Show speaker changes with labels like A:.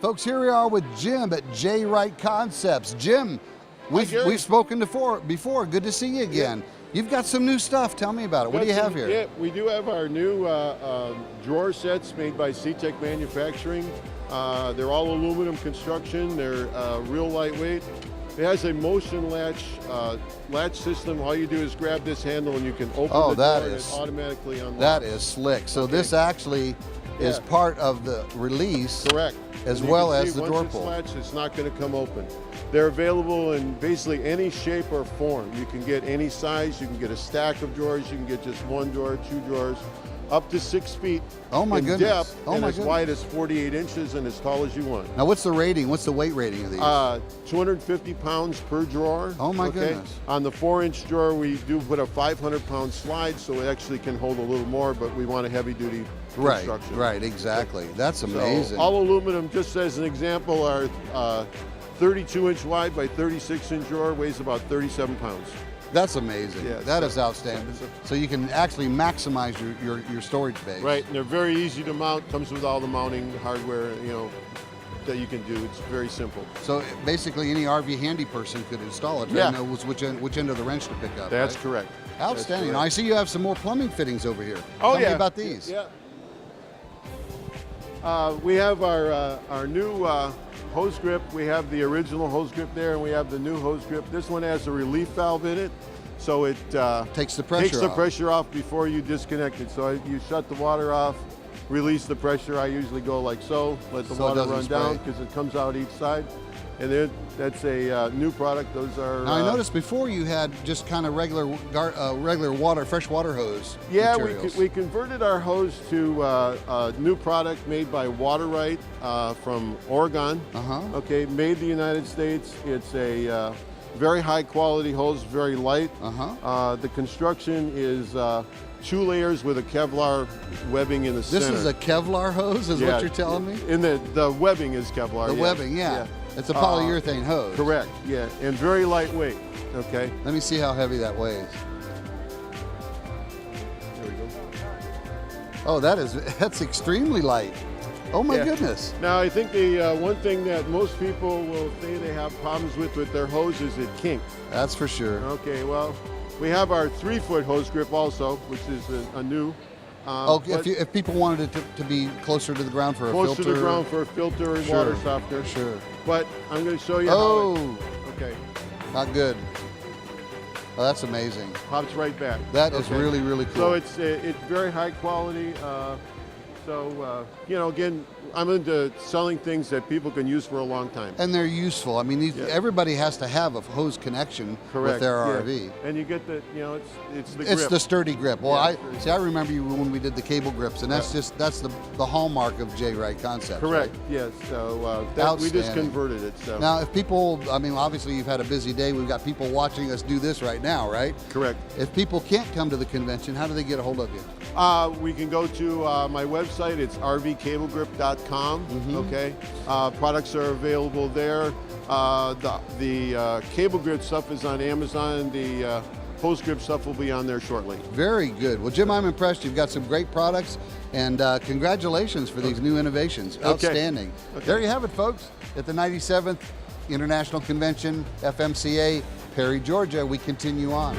A: Folks, here we are with Jim at J Wright Concepts. Jim, we've spoken before. Good to see you again.
B: Yeah.
A: You've got some new stuff. Tell me about it. What do you have here?
B: Yeah, we do have our new drawer sets made by C-Tech Manufacturing. They're all aluminum construction. They're real lightweight. It has a motion latch system. All you do is grab this handle and you can open the door and it automatically unlocks.
A: That is slick. So this actually is part of the release.
B: Correct.
A: As well as the door pull.
B: Once it's latched, it's not going to come open. They're available in basically any shape or form. You can get any size. You can get a stack of drawers. You can get just one drawer, two drawers, up to 6 feet in depth, and as wide as 48 inches and as tall as you want.
A: Now, what's the rating? What's the weight rating of these?
B: 250 pounds per drawer.
A: Oh my goodness.
B: On the 4-inch drawer, we do put a 500-pound slide, so it actually can hold a little more, but we want a heavy-duty construction.
A: Right, exactly. That's amazing.
B: So, all aluminum, just as an example, are 32-inch wide by 36-inch drawer, weighs about 37 pounds.
A: That's amazing. Yeah, that is outstanding. So you can actually maximize your storage space.
B: Right, and they're very easy to mount. Comes with all the mounting hardware, that you can do. It's very simple.
A: So basically, any RV handy person could install it. Yeah. Knows which end of the wrench to pick up.
B: That's correct.
A: Outstanding. Now, I see you have some more plumbing fittings over here.
B: Oh,
A: Tell me about these.
B: Yeah. We have our new hose grip. We have the original hose grip there, and we have the new hose grip. This one has a relief valve in it, so it
A: takes the pressure
B: off before you disconnect it. So you shut the water off, release the pressure. I usually go like so, let the water run down because it comes out each side. And then that's a new product. Those are.
A: Now I noticed before you had just kind of regular fresh water hose.
B: Yeah,
A: materials.
B: we converted our hose to a new product made by J Wright from Oregon. Okay, made in the United States. It's a very high quality hose, very light. The construction is 2 layers with a Kevlar webbing in the center.
A: This is a Kevlar hose, is what you're telling me?
B: And the webbing is Kevlar.
A: The webbing, yeah. It's a polyurethane hose.
B: Correct, yeah, and very lightweight, okay?
A: Let me see how heavy that weighs.
B: There we go.
A: Oh, that's extremely light. Oh my goodness.
B: Now, I think the one thing that most people will say they have problems with their hose is it kinks.
A: That's for sure.
B: Okay, well, we have our 3-foot hose grip also, which is a new.
A: If people wanted it to be closer to the ground for a filter.
B: Closer to the ground for a filter and water softener.
A: Sure.
B: But I'm going to show you how okay.
A: Not good. Oh, that's amazing.
B: Pops right back.
A: That is really, really cool.
B: So it's very high quality. Again, I'm into selling things that people can use for a long time.
A: And they're useful. I mean, everybody has to have a hose connection with their RV.
B: And you get the, it's the grip.
A: It's the sturdy grip. Well, I remember you when we did the cable grips, and that's the hallmark of J Wright Concepts.
B: Correct.
A: Right?
B: Yes. So we just converted it. So
A: now, if people, I mean, obviously you've had a busy day. We've got people watching us do this right now, right?
B: Correct.
A: If people can't come to the convention, how do they get a hold of you?
B: We can go to my website. It's rvcablegrip.com. Okay, products are available there. The cable grip stuff is on Amazon. The hose grip stuff will be on there shortly.
A: Very good. Well, Jim, I'm impressed. You've got some great products, and congratulations for these new innovations. Outstanding. Okay. There you have it, folks. At the 97th International Convention, FMCA, Perry, Georgia. We continue on.